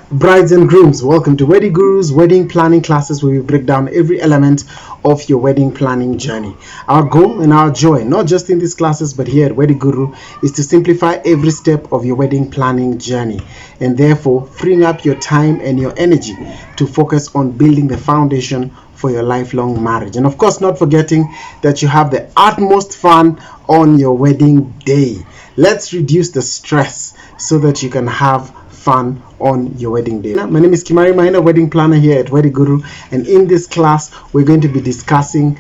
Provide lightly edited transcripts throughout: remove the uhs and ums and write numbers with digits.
Brides and grooms, welcome to Weddy Guru's wedding planning classes, where we break down every element of your wedding planning journey. Our goal and our joy, not just in these classes but here at Weddy Guru, is to simplify every step of your wedding planning journey, and therefore freeing up your time and your energy to focus on building the foundation for your lifelong marriage. And of course, not forgetting that you have the utmost fun on your wedding day. Let's reduce the stress so that you can have fun on your wedding day. My name is Kimari Mahina, wedding planner here at Weddy Guru, and in this class we're going to be discussing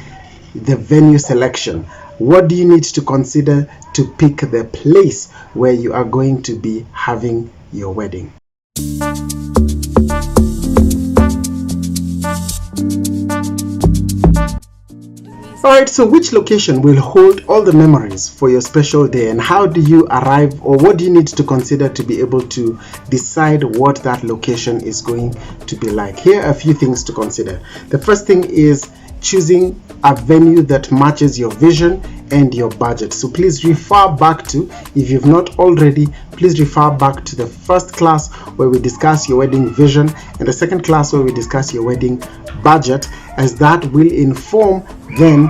the venue selection. What do you need to consider to pick the place where you are going to be having your wedding? Alright, so which location will hold all the memories for your special day, and how do you arrive, or what do you need to consider to be able to decide what that location is going to be like? Here are a few things to consider. The first thing is choosing a venue that matches your vision and your budget. So please refer back to, if you've not already, please refer back to the first class where we discuss your wedding vision and the second class where we discuss your wedding budget, as that will inform then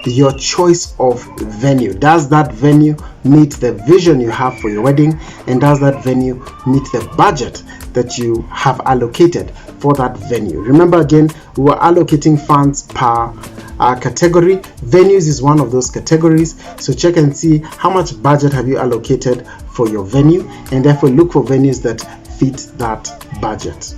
your choice of venue. Does that venue meet the vision you have for your wedding, and does that venue meet the budget that you have allocated for that venue? Remember, again, we are allocating funds per category. Venues is one of those categories, so check and see how much budget have you allocated for your venue, and therefore look for venues that fit that budget.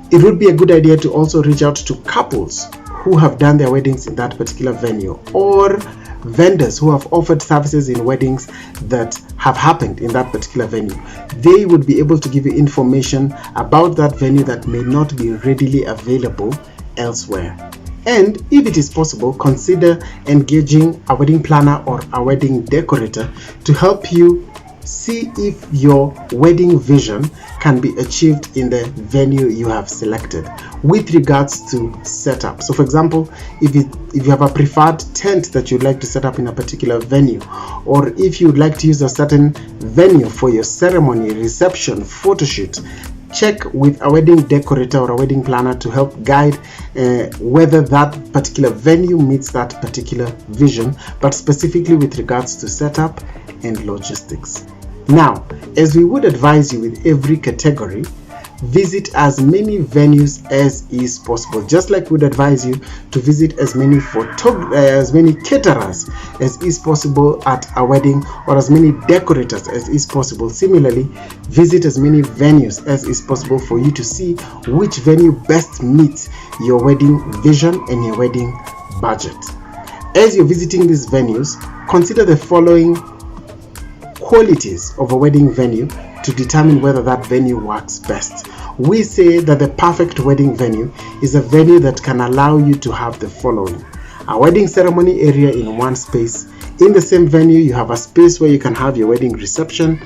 It would be a good idea to also reach out to couples who have done their weddings in that particular venue, or vendors who have offered services in weddings that have happened in that particular venue. They would be able to give you information about that venue that may not be readily available elsewhere. And if it is possible, consider engaging a wedding planner or a wedding decorator to help you see if your wedding vision can be achieved in the venue you have selected with regards to setup. So for example, if you have a preferred tent that you'd like to set up in a particular venue, or if you'd like to use a certain venue for your ceremony, reception, photo shoot, check with a wedding decorator or a wedding planner to help guide whether that particular venue meets that particular vision, but specifically with regards to setup and logistics. Now, as we would advise you with every category, visit as many venues as is possible. Just like we would advise you to visit as many caterers as is possible at a wedding, or as many decorators as is possible. Similarly, visit as many venues as is possible for you to see which venue best meets your wedding vision and your wedding budget. As you're visiting these venues, consider the following qualities of a wedding venue to determine whether that venue works best. We say that the perfect wedding venue is a venue that can allow you to have the following: a wedding ceremony area in one space. In the same venue, you have a space where you can have your wedding reception.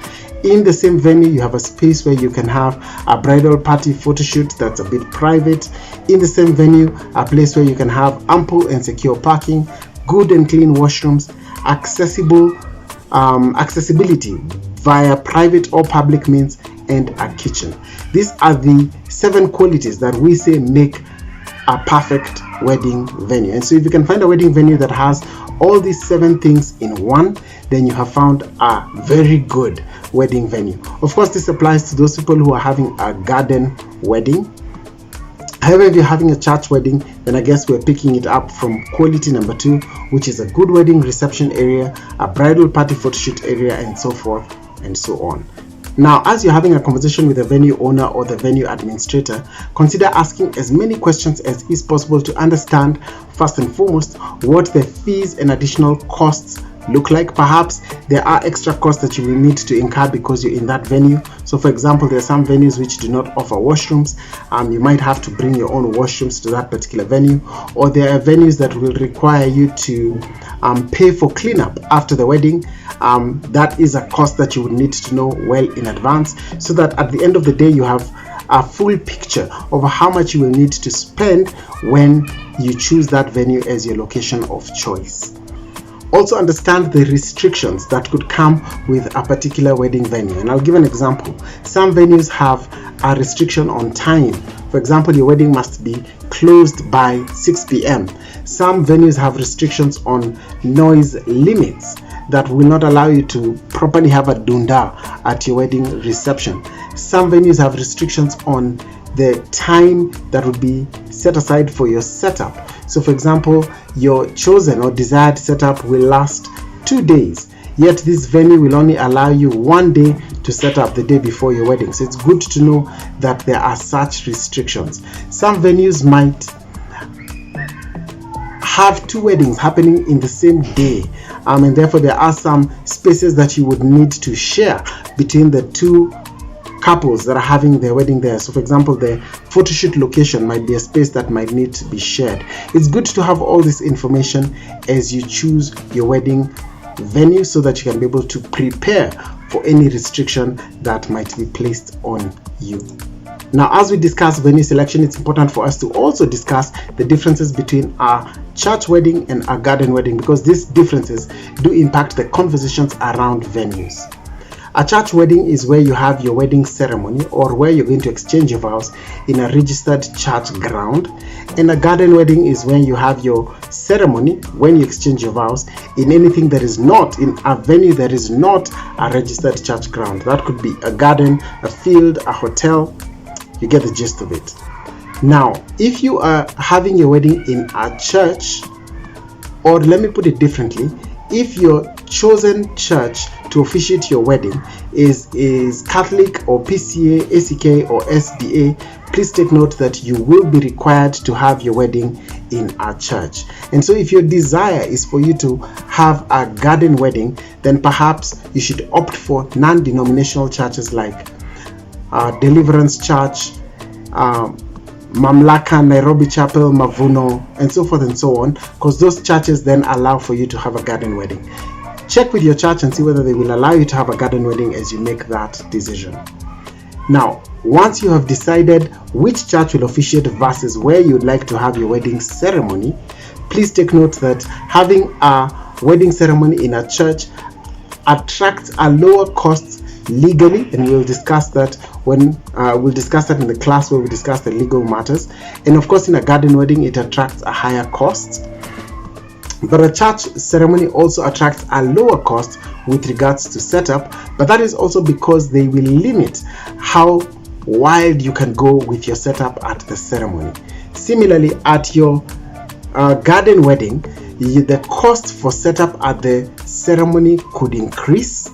In the same venue, you have a space where you can have a bridal party photo shoot that's a bit private. In the same venue, a place where you can have ample and secure parking, good and clean washrooms, accessibility via private or public means, and a kitchen. These are the 7 qualities that we say make a perfect wedding venue. And so if you can find a wedding venue that has all these 7 things in one, then you have found a very good wedding venue. Of course, this applies to those people who are having a garden wedding. However, if you're having a church wedding, then I guess we're picking it up from quality number 2, which is a good wedding reception area, a bridal party photo shoot area, and so forth and so on. Now, as you're having a conversation with the venue owner or the venue administrator, consider asking as many questions as is possible to understand, first and foremost, what the fees and additional costs look like. Perhaps there are extra costs that you will need to incur because you're in that venue. So for example, there are some venues which do not offer washrooms. You might have to bring your own washrooms to that particular venue, or there are venues that will require you to pay for cleanup after the wedding. That is a cost that you would need to know well in advance, so that at the end of the day you have a full picture of how much you will need to spend when you choose that venue as your location of choice. Also understand the restrictions that could come with a particular wedding venue. And I'll give an example. Some venues have a restriction on time. For example, your wedding must be closed by 6 p.m. Some venues have restrictions on noise limits that will not allow you to properly have a dunda at your wedding reception. Some venues have restrictions on the time that would be set aside for your setup. So for example, your chosen or desired setup will last 2 days, yet this venue will only allow you 1 day to set up the day before your wedding. So it's good to know that there are such restrictions. Some venues might have 2 weddings happening in the same day, and therefore there are some spaces that you would need to share between the 2 couples that are having their wedding there. So for example, the photo shoot location might be a space that might need to be shared. It's good to have all this information as you choose your wedding venue so that you can be able to prepare for any restriction that might be placed on you. Now, as we discuss venue selection, it's important for us to also discuss the differences between our church wedding and our garden wedding, because these differences do impact the conversations around venues. A church wedding is where you have your wedding ceremony, or where you're going to exchange your vows in a registered church ground. And a garden wedding is when you have your ceremony, when you exchange your vows, in anything that is not in a venue that is not a registered church ground. That could be a garden, a field, a hotel. You get the gist of it. Now, if you are having your wedding in a church, or let me put it differently, if your chosen church to officiate your wedding is Catholic or PCA, ACK or SDA, please take note that you will be required to have your wedding in a church. And so if your desire is for you to have a garden wedding, then perhaps you should opt for non-denominational churches like Deliverance Church, Mamlaka, Nairobi Chapel, Mavuno, and so forth and so on, because those churches then allow for you to have a garden wedding. Check with your church and see whether they will allow you to have a garden wedding as you make that decision. Now, once you have decided which church will officiate versus where you would like to have your wedding ceremony, please take note that having a wedding ceremony in a church attracts a lower cost legally, and we'll discuss that when we'll discuss that in the class where we discuss the legal matters. And of course, in a garden wedding, it attracts a higher cost. But a church ceremony also attracts a lower cost with regards to setup, but that is also because they will limit how wild you can go with your setup at the ceremony. Similarly, at your garden wedding, the cost for setup at the ceremony could increase,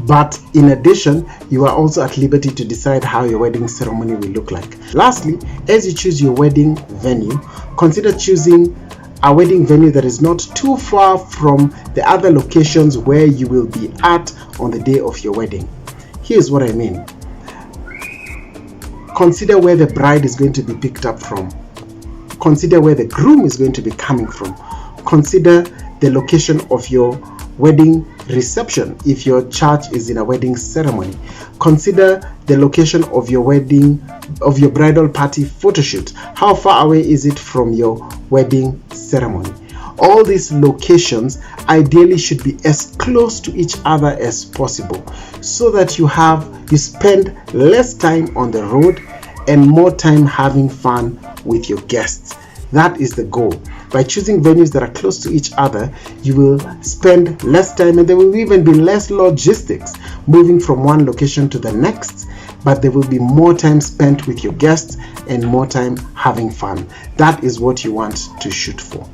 but in addition, you are also at liberty to decide how your wedding ceremony will look like. Lastly, as you choose your wedding venue, consider choosing a wedding venue that is not too far from the other locations where you will be at on the day of your wedding. Here's what I mean. Consider where the bride is going to be picked up from. Consider where the groom is going to be coming from. Consider the location of your wedding reception if your church is in a wedding ceremony. Consider the location of your bridal party photo shoot. How far away is it from your wedding ceremony? All these locations ideally should be as close to each other as possible, so that you spend less time on the road and more time having fun with your guests. That is the goal. By choosing venues that are close to each other, you will spend less time, and there will even be less logistics moving from one location to the next, but there will be more time spent with your guests and more time having fun. That is what you want to shoot for.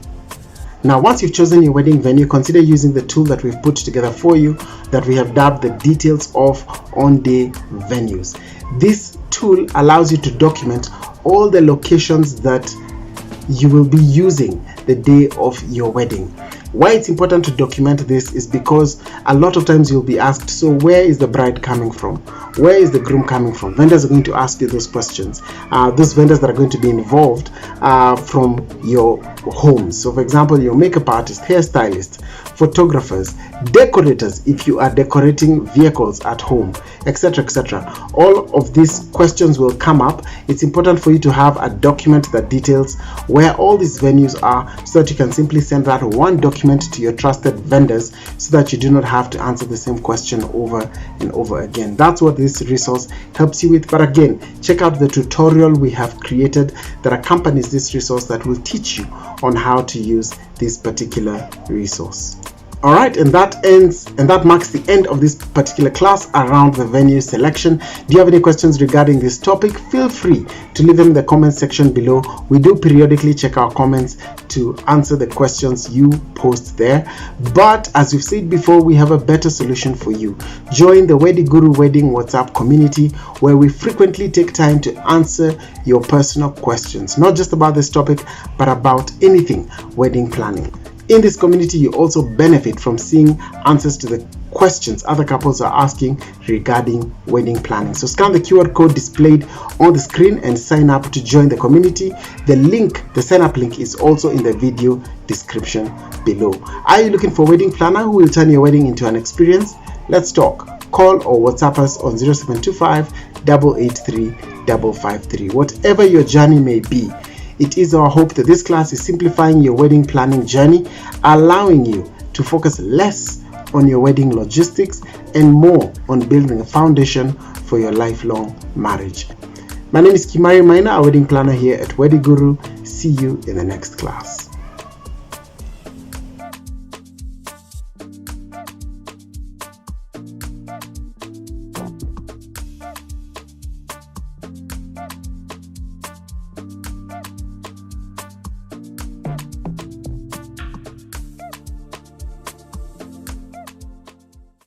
Now, once you've chosen your wedding venue, consider using the tool that we've put together for you, that we have dubbed the details of on-day venues. This tool allows you to document all the locations that you will be using the day of your wedding. Why it's important to document this is because a lot of times you'll be asked, so where is the bride coming from? Where is the groom coming from? Vendors are going to ask you those questions. Those vendors that are going to be involved from your homes. So for example, your makeup artist, hairstylist, photographers, decorators if you are decorating vehicles at home, etc., etc. All of these questions will come up. It's important for you to have a document that details where all these venues are, so that you can simply send that one document to your trusted vendors, so that you do not have to answer the same question over and over again. That's what this resource helps you with. But again, check out the tutorial we have created that accompanies this resource that will teach you on how to use this particular resource. All right, and that marks the end of this particular class around the venue selection. Do you have any questions regarding this topic? Feel free to leave them in the comment section below. We do periodically check our comments to answer the questions you post there. But as we've said before, we have a better solution for you. Join the Weddy Guru Wedding WhatsApp community, where we frequently take time to answer your personal questions, not just about this topic, but about anything wedding planning. In this community, you also benefit from seeing answers to the questions other couples are asking regarding wedding planning. So scan the QR code displayed on the screen and sign up to join the community. The sign up link is also in the video description below. Are you looking for a wedding planner who will turn your wedding into an experience? Let's talk. Call or WhatsApp us on 0725 883 553. Whatever your journey may be, it is our hope that this class is simplifying your wedding planning journey, allowing you to focus less on your wedding logistics and more on building a foundation for your lifelong marriage. My name is Kimari Maina, a wedding planner here at Weddy Guru. See you in the next class.